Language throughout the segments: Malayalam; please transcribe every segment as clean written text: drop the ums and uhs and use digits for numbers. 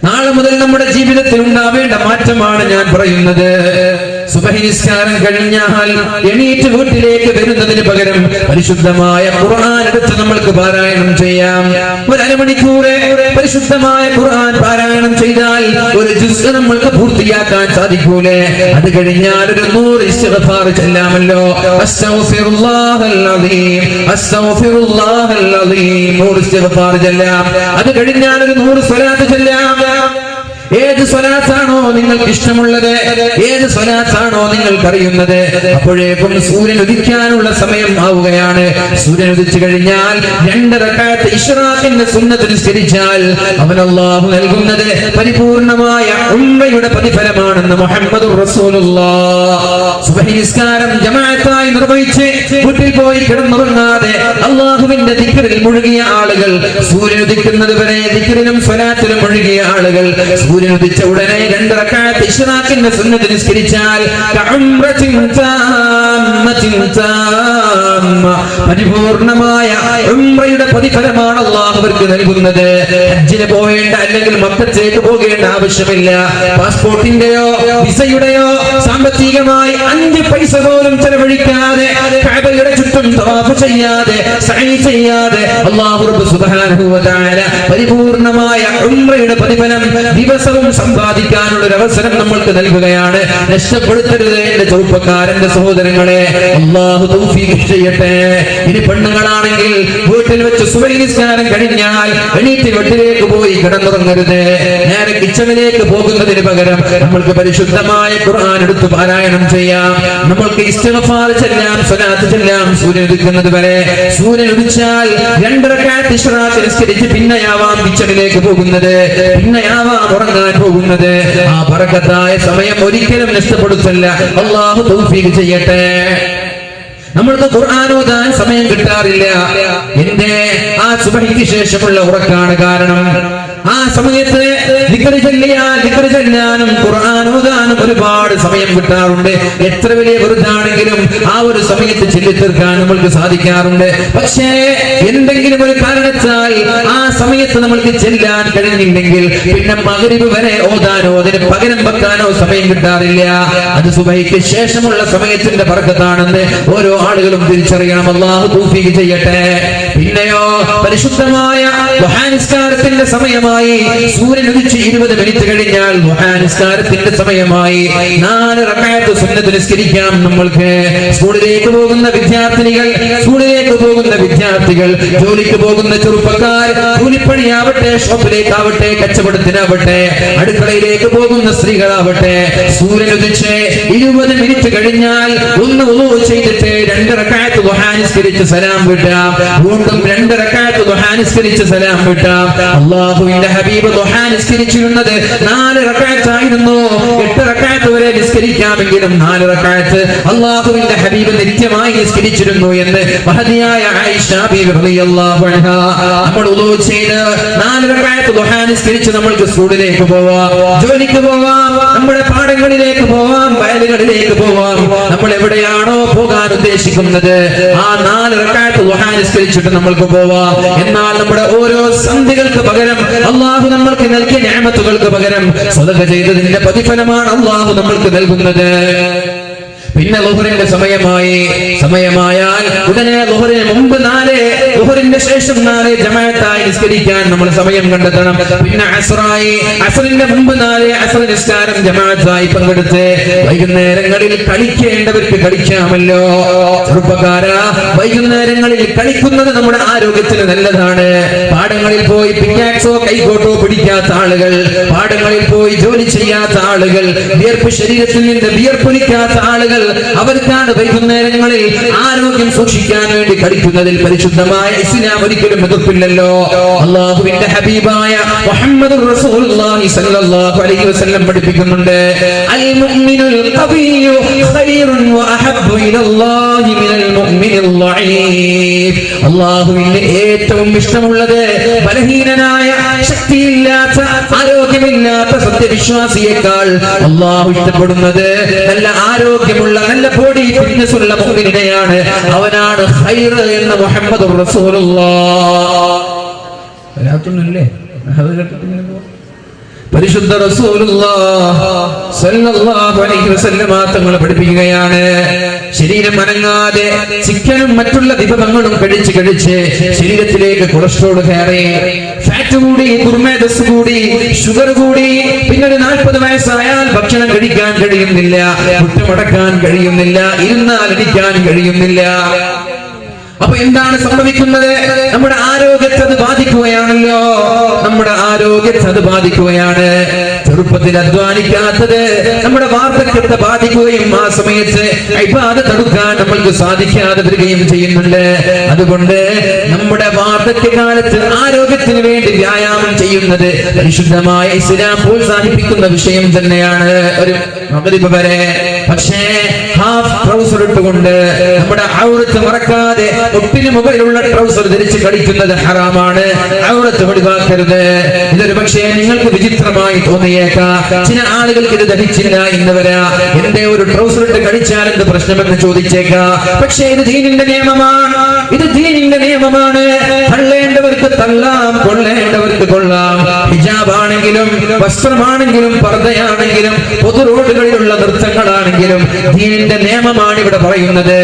നാളെ മുതൽ നമ്മുടെ ജീവിതത്തിൽ ഉണ്ടാവേണ്ട മാറ്റമാണ് ഞാൻ പറയുന്നത്. സുബഹി നിസ്കാരം കഴിഞ്ഞാൽ എണീറ്റ് വീട്ടിലേക്ക് വരുന്നതിന് പകരം പരിശുദ്ധമായ ഖുർആൻ എടുത്ത് നമ്മൾക്ക് പാരായണം ചെയ്യാം. ഒരു അരമണിക്കൂർ പരിശുദ്ധമായ ഖുർആൻ പാരായണം ചെയ്താൽ ഒരു ജുസ് നമ്മൾക്ക് പൂർത്തിയാക്കാൻ സാധിക്കൂലേ? അത് കഴിഞ്ഞാൽ ഒരു 100 ഇസ്തിഗ്ഫാർ ചൊല്ലാമല്ലോ. അസ്തഗ്ഫിറുല്ലാഹൽ അസീം, അസ്തഗ്ഫിറുല്ലാഹൽ അസീം 100 ഇസ്തിഗ്ഫാർ ചൊല്ലാം. അത് കഴിഞ്ഞാൽ ഒരു 100 സ്വലാത്ത് ചൊല്ലാം. ഏത് സ്വലാത്താണോ നിങ്ങൾക്ക് ഇഷ്ടമുള്ളത്, ഏത് സ്വലാത്താണോ നിങ്ങൾക്കറിയുന്നത്, അപ്പോഴേക്കും സൂര്യൻ ഉദിക്കാനുള്ള സമയം ആവുകയാണ്. സൂര്യൻ ഉദിച്ചു കഴിഞ്ഞാൽ 2 റക്അത്ത് ഇശ്റാഖിന്റെ സുന്നത്ത് നിസ്കരിച്ചാൽ അവൻ അല്ലാഹു നൽകുന്നത് പരിപൂർണമായ ഉംറയുടെ പ്രതിഫലമാണെന്ന് മുഹമ്മദുർ റസൂലുള്ളാഹ്. സുബ്ഹി നിസ്കാരം ജമാഅത്തായി നിർവഹിച്ച് വീട്ടിൽ പോയി കിടന്നുറങ്ങാതെ അല്ലാഹുവിന്റെ ദിക്റിൽ മുഴുകിയ ആളുകൾ, സൂര്യൻ ഉദിക്കുന്നത് വരെ ദിക്റിലും സ്വലാത്തിലും മുഴുകിയ ആളുകൾ സൂര്യൻ ഉദിച്ച ഉടനെ 2 റക്അത്ത് ഇശ്റാഖിന്റെ സുന്നത്ത് നിസ്കരിച്ചാൽ പരിപൂർണമായ ഉംറയുടെ പ്രതിഫലമാണ് അല്ലാഹു അവർക്ക് നൽകുന്നത്. ഹജ്ജിന് പോവേണ്ട, അല്ലെങ്കിൽ മക്കത്തേക്ക് പോകേണ്ട ആവശ്യമില്ല. പാസ്പോർട്ടിന്റെയോ വിസയുടെയോ സാമ്പത്തികമായി 5 പൈസ പോലും ചെലവഴിക്കാതെ കഅബയുടെ ചുറ്റും തവാഫ് ചെയ്യാതെ സഅയ് ചെയ്യാതെ അല്ലാഹു റബ്ബ് സുബ്ഹാനഹു വ തആല പരിപൂർണമായ ഉംറയുടെ പ്രതിഫലം ദിവസവും സമ്പാദിക്കാനുള്ള ഒരു അവസരം നമ്മൾക്ക് നൽകുകയാണ്. നഷ്ടപ്പെടുത്തരുത് എന്റെ ചെറുപ്പക്കാരന്റെ സഹോദരങ്ങളെ. അല്ലാഹു തൗഫീഖ് ചെയ്യട്ടെ. ഇനി പെണ്ണുങ്ങളാണെങ്കിൽ വീട്ടിൽ വെച്ച് സുബഹി നിസ്കാരം കഴിഞ്ഞാൽ എണീറ്റ് വീട്ടിലേക്ക് പോയി കിടന്നുറങ്ങരുത്. നേരെ കിച്ചണിലേക്ക് പോകുന്നതിന് പകരം നമ്മൾക്ക് പരിശുദ്ധമായ ഖുർആൻ എടുത്ത് പാരായണം ചെയ്യാം. നമ്മൾക്ക് ഇസ്തിഗ്ഫാർ ചൊല്ലാം, സ്വലാത്ത് ചൊല്ലാം സൂര്യൻ ഉദിക്കുന്നത് വരെ. സൂര്യൻ ഉദിച്ചാൽ 2 റക്അത്ത് ഇശ്റാഖ് നിസ്കരിച്ച് പിന്നെയാവാം കിച്ചണിലേക്ക് പോകുന്നത്, പിന്നെയാവാം ഉറങ്ങാൻ പോകുന്നത്. ആ ബറക്കത്തായ സമയം ഒരിക്കലും നഷ്ടപ്പെടുത്തില്ല. അല്ലാഹു തൗഫീഖ് ചെയ്യട്ടെ. നമ്മൾക്ക് ഖുർആൻ ഓതാൻ സമയം കിട്ടാറില്ല. എന്റെ ആ സുബഹിക്ക് ശേഷമുള്ള ഉറക്കാണ് കാരണം. ആ സമയത്ത് ദിക്റ് ചൊല്ലാനും ഖുർആൻ ഓതാനും ഒരുപാട് സമയം കിട്ടാറുണ്ട്. എത്ര വലിയ വെറുതാണെങ്കിലും ആ ഒരു സമയത്ത് ചൊല്ലിത്തീർക്കാൻ നമ്മൾക്ക് സാധിക്കാറുണ്ട്. പക്ഷേ എന്തെങ്കിലും ഒരു കാരണത്താൽ ആ സമയത്ത് നമ്മൾക്ക് ചെല്ലാൻ കഴിഞ്ഞില്ലെങ്കിൽ പിന്നെ മഗ്രിബ് വരെ ഓതാനോ അതിന് പകരം വെക്കാനോ സമയം കിട്ടാറില്ല. അത് സുബഹിക്ക് ശേഷമുള്ള സമയത്തിന്റെ ബർക്കത്താണെന്ന് ഓരോ ആളുകളും തിരിച്ചറിയണം. അല്ലാഹു തൗഫീഖ് ചെയ്യട്ടെ. പിന്നെയോ പരിശുദ്ധമായ ദുഹാ നിസ്കാരത്തിന്റെ സമയമായി. സൂര്യൻ ഉദിച്ച് 20 മിനിറ്റ് കഴിഞ്ഞാൽ ദുഹാ നിസ്കാരത്തിന്റെ സമയമായി. 4 റക്അത്ത് സുന്നത്ത് നിസ്കരിക്കാം. നമ്മൾക്ക് സ്കൂളിലേക്ക് പോകുന്ന വിദ്യാർത്ഥികൾ, ജോലിക്ക് പോകുന്ന ചെറുപ്പക്കാർ, കൂലിപ്പണിയാവട്ടെ, ഷോപ്പിലേക്കാവട്ടെ, കച്ചവടത്തിനാവട്ടെ, അടുക്കളയിലേക്ക് പോകുന്ന സ്ത്രീകളാവട്ടെ, സൂര്യൻ ഉദിച്ച് 20 മിനിറ്റ് കഴിഞ്ഞാൽ ഒന്ന് വുളൂ ചെയ്തിട്ട് 2 റക്അത്ത് ദുഹാ നിസ്കരിച്ച് സലാം വിട്ടാം. വീണ്ടും 2 റക്അത്ത് ദുഹാ നിസ്കരിച്ച് സലാം വിട്ടാം. അല്ലാഹുവിന്റെ ഹബീബ് ദുഹാ നിസ്കരിച്ചിരുന്നത് 4 റക്അത്ത് ആയിരുന്നു. 8 റക്അത്ത് വരെ നിസ്കരിക്കാമെങ്കിലും 4 റക്അത്ത് അല്ലാഹുവിന്റെ ഹബീബ് നിത്യമായി നിസ്കരിച്ചിരുന്നു എന്ന് മഹദിയായ ആയിഷ ബീവി റളിയല്ലാഹു അൻഹാ. നമ്മൾ വുളൂ ചെയ്ത് 4 റക്അത്ത് ദുഹാ നിസ്കരിച്ച് നമ്മൾക്ക് സ്കൂളിലേക്ക് പോവാം, ജോലിക്ക് പോവാം, നമ്മുടെ പാടങ്ങളിലേക്ക് പോവാം, വയലുകളിലേക്ക് പോവാം. നമ്മൾ എവിടെയാണോ പോകാൻ ഉദ്ദേശിക്കുന്നത് ആ 4 റക്അത്ത് ദുഹാ നിസ്കരിച്ചിട്ട് നമ്മൾക്ക് പോവാം. എന്നാൽ നമ്മുടെ ഓരോ സന്ധികൾക്ക് പകരം അല്ലാഹു നമ്മൾക്ക് നൽകിയ നിഅമത്തുകൾക്ക് പകരം സദഖ ചെയ്തതിന്റെ പ്രതിഫലമാണ് അല്ലാഹു നമ്മൾക്ക് നൽകുന്നത്. പിന്നെ ളുഹറിന്റെ സമയമായാൽ ഉടനെ ളുഹറിന് മുമ്പ് 4, ളുഹറിന്റെ ശേഷം 4 ജമാഅത്തായി നിസ്കരിക്കാൻ നമ്മൾ സമയം കണ്ടെത്തണം. പിന്നെ അസ്റിന്റെ മുമ്പ് 4 അസ്ർ നിസ്കാരം ജമാഅത്തായി പങ്കെടുത്ത് വൈകുന്നേരങ്ങളിൽ കളിക്കേണ്ടവർക്ക് കളിക്കാമല്ലോ. ചെറുപ്പക്കാരാ, വൈകുന്നേരങ്ങളിൽ കളിക്കുന്നത് നമ്മുടെ ആരോഗ്യത്തിന് നല്ലതാണ്. പാടങ്ങളിൽ പോയി പിക്കാക്സോ കൈകോട്ടോ പിടിക്കാത്ത ആളുകൾ, പാടങ്ങളിൽ പോയി ജോലി ചെയ്യാത്ത ആളുകൾ, വിയർപ്പ് ശരീരത്തിൽ നിന്ന് വിയർപ്പൊലിക്കാത്ത ആളുകൾ, അവർക്കാണ് വൈകുന്നേരങ്ങളിൽ ആരോഗ്യം സൂക്ഷിക്കാൻ വേണ്ടി കളിക്കുന്നതിൽ പരിശുദ്ധമായ ഇസ്ലാം ഒരിക്കലും എതിർപ്പില്ലല്ലോ. അല്ലാഹുവിന്റെ ഹബീബായ മുഹമ്മദുർ റസൂലുള്ളാഹി സ്വല്ലല്ലാഹു അലൈഹി വസല്ലം പഠിപ്പിക്കുന്നുണ്ട്, അൽ മുഅ്മിനുൽ ഖവിയ്യു ഖൈറുൻ വ അഹബ്ബു ഇലല്ലാഹി മിനൽ മുഅ്മിനിൽ ളഈഫ്. അല്ലാഹുവിന്റെ ഏറ്റവും ഇഷ്ടമുള്ളത് ബലഹീനനായ, ശക്തിയില്ലാത്ത, ആരോഗ്യമില്ലാത്ത സത്യവിശ്വാസിയേക്കാൾ അല്ലാഹു ഇഷ്ടപ്പെടുന്നത് നല്ല ആരോഗ്യമുള്ള, നല്ല ബോഡി ഫിറ്റ്നസ് ഉള്ള മുഅ്മിനെയാണ്. അവനാണ് ഖൈർ എന്ന് മുഹമ്മദുർ റസൂലുള്ളാഹ്. പരിശുദ്ധ റസൂലുള്ളാഹി സ്വല്ലല്ലാഹു അലൈഹി വസല്ലമ തങ്ങൾ പഠിപ്പിക്കുകയാണ്, ശരീരം അനങ്ങാതെ ചിക്കനും മറ്റുള്ള വിഭവങ്ങളും കഴിച്ച് ശരീരത്തിലേക്ക് കൊളസ്ട്രോൾ കയറി, ഫാറ്റ് കൂടി, ദുർമേധസ് കൂടി, ഷുഗർ കൂടി, പിന്നീട് 40 വയസ്സായാൽ ഭക്ഷണം കഴിക്കാൻ കഴിയുന്നില്ല, മുട്ടമടക്കാൻ കഴിയുന്നില്ല, ഇരുന്നാൽ ഇരിക്കാൻ കഴിയുന്നില്ല. അപ്പൊ എന്താണ് സംഭവിക്കുന്നത്? നമ്മുടെ ആരോഗ്യത്തെ അത് ബാധിക്കുകയാണല്ലോ, നമ്മുടെ ആരോഗ്യത്തെ അത് ബാധിക്കുകയാണ്. ചെറുപ്പത്തിൽ അധ്വാനിക്കാത്തത് നമ്മുടെ വാർദ്ധക്യത്തെ ബാധിക്കുകയും ആ സമയത്ത് ഇബാദത്ത് എടുക്കാൻ നമ്മൾക്ക് സാധിക്കാതെ വരികയും ചെയ്യുന്നുണ്ട്. അതുകൊണ്ട് നമ്മുടെ വാർദ്ധക്യകാലത്ത് ആരോഗ്യത്തിന് വേണ്ടി വ്യായാമം ചെയ്യുന്നത് പരിശുദ്ധമായ ഇസ്ലാം പ്രോത്സാഹിപ്പിക്കുന്ന വിഷയം തന്നെയാണ്. ഒരു മഗ്രിബ് വരെ പക്ഷേ ഹാഫ് ട്രൗസർ ഇട്ടുകൊണ്ട് നമ്മുടെ ഔറത്ത് മറക്കാതെ ഒട്ടിന് മുകളിലുള്ള ട്രൗസർ ധരിച്ച് കളിക്കുന്നത് ഹറാമാണ്. ഔറത്ത് ഒഴിവാക്കരുത്. ഇതൊരു പക്ഷേ നിങ്ങൾക്ക് വിചിത്രമായി തോന്നിയേക്കാം. ചില ആളുകൾക്ക് ഇത് ധരിച്ചില്ല എന്ന് വരാ. എന്റെ ഒരു ട്രൗസർ ഇട്ട് കളിച്ചാൽ എന്ത് പ്രശ്നമെന്ന് ചോദിച്ചേക്കാം. പക്ഷേ ഇത് ദീനിന്റെ നിയമമാണ്, ഇത് ദീനിന്റെ നിയമമാണ്. തള്ളേണ്ടവർക്ക് തള്ളാം, കൊള്ളേണ്ടവർക്ക് കൊള്ളാം. ഹിജാബ് ആണെങ്കിലും വസ്ത്രമാണെങ്കിലും പർദ്ദയാണെങ്കിലും പൊതു റോഡുകളിലുള്ള നൃത്തങ്ങളാണെങ്കിലും ദീനിന്റെ നിയമമാണ് ഇവിടെ പറയുന്നത്.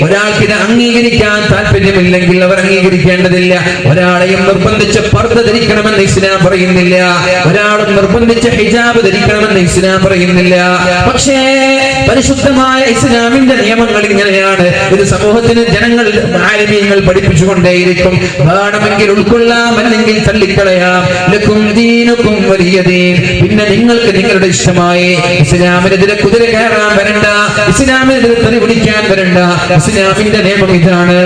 ഒരാൾക്ക് ഇത് അംഗീകരിക്കാൻ താല്പര്യമില്ലെങ്കിൽ അവർ അംഗീകരിക്കേണ്ടതില്ല. ഒരാളെയും നിർബന്ധിച്ച് പർദ്ദ ധരിക്കണമെന്ന് ഇസ്ലാം പറയുന്നില്ല, ഒരാളും നിർബന്ധിച്ച് ഹിജാബ് ധരിക്കണമെന്ന് ഇസ്ലാം പറയുന്നില്ല. പക്ഷേ പരിശുദ്ധമായ ഇസ്ലാമിന്റെ നിയമങ്ങൾ ഇങ്ങനെയാണ്. ഇത് സമൂഹത്തിന് ജനങ്ങൾ ആലിമീങ്ങൾ പഠിപ്പിച്ചുകൊണ്ടേയിരിക്കും. വേണമെങ്കിൽ ഉൾക്കൊള്ളാം, അല്ലെങ്കിൽ തള്ളിക്കളയാം. ലക്കും ദീനുക്കും വലിയ ദീൻ. പിന്നെ നിങ്ങൾക്ക് നിങ്ങളുടെ ഇഷ്ടമായി. ഇസ്ലാമിനെതിരെ കുതിര കയറാൻ വരണ്ട, ഇസ്ലാമിനെതിരെ തെറി വിളിക്കാൻ വരണ്ട. ഇസ്ലാമിന്റെ നിയമം ഇതാണ്.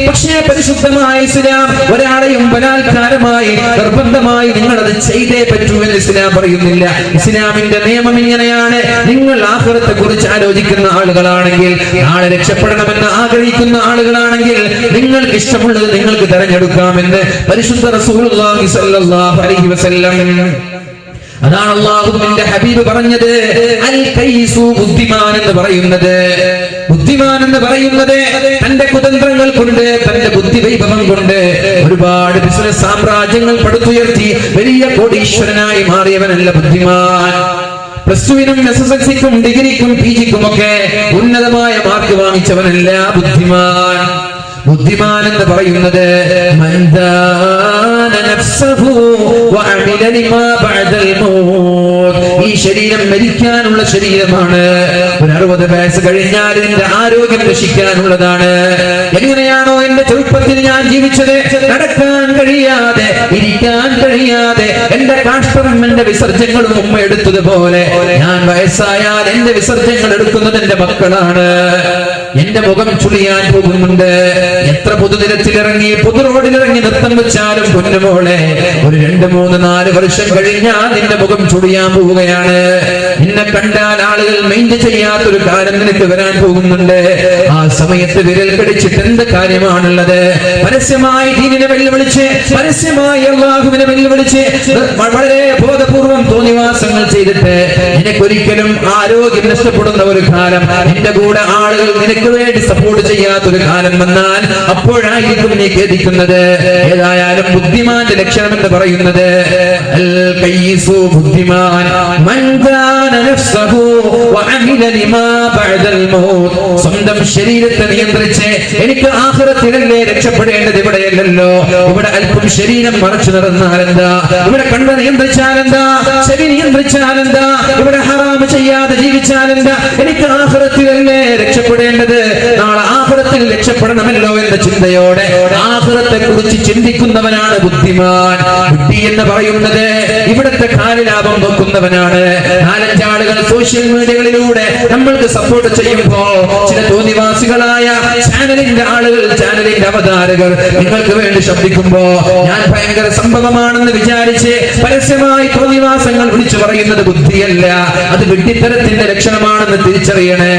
പക്ഷേ പരിശുദ്ധമായ ഇസ്ലാം ഒരാളെയും ബലാത്കാരമായി നിർബന്ധമായി നിങ്ങൾ അത് ചെയ്തേ പറ്റൂ എന്ന് ഇസ്ലാം പറയുന്നില്ല. ഇസ്ലാമിന്റെ നിയമം ഇങ്ങനെയാണ്. നിങ്ങൾ ആഖിറത്തെ കുറിച്ച് ആലോചിക്കുന്ന ആളുകളാണെങ്കിൽ, നാളെ രക്ഷപ്പെടണമെന്ന് ആഗ്രഹിക്കുന്ന ആളുകളാണെങ്കിൽ നിങ്ങൾക്ക് ഇഷ്ടമുള്ളത് നിങ്ങൾക്ക് തെരഞ്ഞെടുക്കാമെന്ന് പരിശുദ്ധ റസൂലുള്ളാഹി സ്വല്ലല്ലാഹു അലൈഹി വസല്ലം. അതാണ് അല്ലാഹുവിന്റെ ഹബീബ് പറഞ്ഞത്. അൽ കൈസു, ബുദ്ധിമാൻ എന്ന് പറയുന്നത്, ബുദ്ധിമാൻ എന്ന് പറയുന്നത് തന്റെ കുതന്ത്രങ്ങൾ കൊണ്ട്, തന്റെ ബുദ്ധി വൈഭവം കൊണ്ട് ഒരുപാട് ബിസിനസ് സാമ്രാജ്യങ്ങൾ പടുത്തുയർത്തി വലിയ കോടീശ്വരനായി മാറിയവനല്ല ബുദ്ധിമാൻ. പ്ലസ്ടുവിനും SSLCക്കും ഡിഗ്രിക്കും PGക്കും ഒക്കെ ഉന്നതമായ മാർക്ക് വാങ്ങിച്ചവനല്ല ബുദ്ധിമാൻ. ബുദ്ധിമാൻ എന്ന് പറയുന്നത് ഈ ശരീരം മരിക്കാനുള്ള ശരീരമാണ്. ഒരു 60 വയസ്സ് കഴിഞ്ഞാൽ എന്റെ ആരോഗ്യം രക്ഷിക്കാനുള്ളതാണ്. എങ്ങനെയാണോ എന്റെ ചെറുപ്പത്തിൽ ഞാൻ ജീവിച്ചത്, നടക്കാൻ കഴിയാതെ, ഇരിക്കാൻ കഴിയാതെ, എന്റെ കാഷ്ടവും എന്റെ വിസർജ്യങ്ങളും ഉമ്മ എടുത്തതുപോലെ ഞാൻ വയസ്സായാൽ എന്റെ വിസർജ്യങ്ങൾ എടുക്കുന്നത് എന്റെ മക്കളാണ്. എന്റെ മുഖം ചുളിയാൻ പോകുന്നുണ്ട്. എത്ര പൊതുനിരത്തിലിറങ്ങി പൊതു റോഡിലിറങ്ങി നൃത്തം വെച്ചാലും പൊന്നുമോളെ, ഒരു 2, 3, 4 വർഷം കഴിഞ്ഞാൽ നിന്റെ മുഖം ചുളിയാൻ പോവുകയാണ്. നിന്നെ കണ്ടാൽ ആളുകൾ മൈൻഡ് ചെയ്യാത്തൊരു കാലം നിനക്ക് വരാൻ പോകുന്നുണ്ട്. ആ സമയത്ത് വിരൽ കടിച്ചിട്ട് എന്ത് കാര്യമാണുള്ളത്? പരസ്യമായി ദീനിനെ വെല്ലുവിളിച്ച്, പരസ്യമായി അല്ലാഹുവിനെ വെല്ലുവിളിച്ച്, വളരെ ബോധപൂർവം തോന്നിവാസങ്ങൾ ചെയ്തിട്ട് നിനക്കൊരിക്കലും ആരോഗ്യം നഷ്ടപ്പെടുന്ന ഒരു കാലം, നിന്റെ കൂടെ ആളുകൾ നിനക്ക് വേണ്ടി സപ്പോർട്ട് ചെയ്യാത്തൊരു കാലം വന്നാൽ അപ്പോഴായിരിക്കും നീ ഖേദിക്കുന്നത്. ഏതായാലും ബുദ്ധിമാന്റെ ലക്ഷണം എന്ന് പറയുന്നത് അൽ കയ്യിസു, ബുദ്ധിമാൻ, മൻ കാന നഫ്സഹു വഅമില ലിമാ ബഅദൽ മൗത്ത്. സ്വന്തം ശരീരത്തെ നിയന്ത്രിച്ച് എനിക്ക് ആഖിറത്തിലല്ലേ രക്ഷപ്പെടേണ്ടത്, ഇവിടെയല്ലല്ലോ. ഇവിടെ അല്പം ശരീരം മറച്ചു നടന്നാൽ എന്താ, ഇവിടെ കണ്ണ് നിയന്ത്രിച്ചാൽ എന്താ, ചെവി നിയന്ത്രിച്ചാൽ എന്താ, ഇവിടെ ഹറാം ചെയ്യാതെ ജീവിച്ചാൽ എന്താ, എനിക്ക് ആഖിറത്തിലല്ലേ രക്ഷപ്പെടേണ്ടത്. നാളെ ആഖിറത്തിൽ രക്ഷപ്പെടണമല്ലോ എന്ന ചിന്തയോടെ ആഖിറത്തെ കുറിച്ച് ചിന്തിക്കുന്നവനാണ് ബുദ്ധിമാൻ. ബുദ്ധി എന്ന് പറയുന്നത് ഇവിടുത്തെ കാര്യലാഭം നോക്കുന്നവനാണ്. 4-5 ആളുകൾ സോഷ്യൽ മീഡിയകളിലൂടെ നമ്മൾക്ക് സപ്പോർട്ട് ചെയ്യുമ്പോ ചില തോന്നിവാസികളായ ചാനലിന്റെ ആളുകൾ, ചാനലിന്റെ അവതാരകർ നിങ്ങൾക്ക് വേണ്ടി ശബ്ദിക്കുമ്പോ ഞാൻ ഭയങ്കര സംഭവമാണെന്ന് വിചാരിച്ച് പരസ്യമായി തോന്നിവാസങ്ങൾ വിളിച്ചു പറയുന്നത് ബുദ്ധിയല്ല, അത് വിഡ്ഢിത്തരത്തിന്റെ ലക്ഷണമാണെന്ന് തിരിച്ചറിയണേ.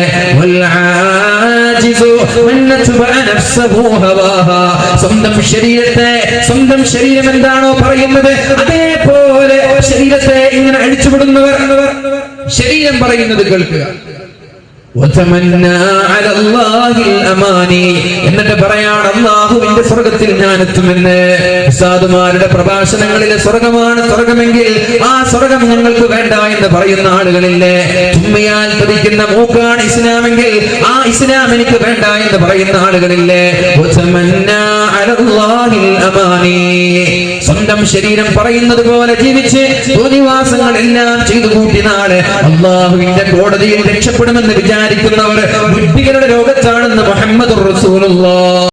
സ്വന്തം ശരീരത്തെ, സ്വന്തം ശരീരം എന്താണോ പറയുന്നത് അതേപോലെ ശരീരത്തെ ഇങ്ങനെ അഴിച്ചുവിടുന്നവർ ശരീരം പറയുന്നത് കേൾക്കുക. എന്നിട്ട് പറയാണ് അല്ലാഹുവിന്റെ സ്വർഗത്തിൽ ഞാൻ എത്തുമെന്ന്. ഉസ്താദുമാരുടെ പ്രഭാഷണങ്ങളിലെ സ്വർഗമാണ് സ്വർഗമെങ്കിൽ ആ സ്വർഗം ഞങ്ങൾക്ക് വേണ്ട എന്ന് പറയുന്ന ആളുകളില്ലേ? തുമ്മിയാൽ പതിക്കുന്ന മൂക്കാണ് ഇസ്ലാമെങ്കിൽ ആ ഇസ്ലാം എനിക്ക് വേണ്ട എന്ന് പറയുന്ന ആളുകളില്ലേ? സ്വന്തം ശരീരം പറയുന്നത് പോലെ ജീവിച്ച് തോന്നിവാസങ്ങളെല്ലാം ചെയ്തു കൂട്ടി നാളെ അല്ലാഹുവിന്റെ കോടതിയിൽ രക്ഷപ്പെടുമെന്ന് വിചാരിക്കുന്നവർ വിഡ്ഢികളുടെ ലോകത്താണെന്ന് മുഹമ്മദുർ റസൂലുള്ളാഹ്.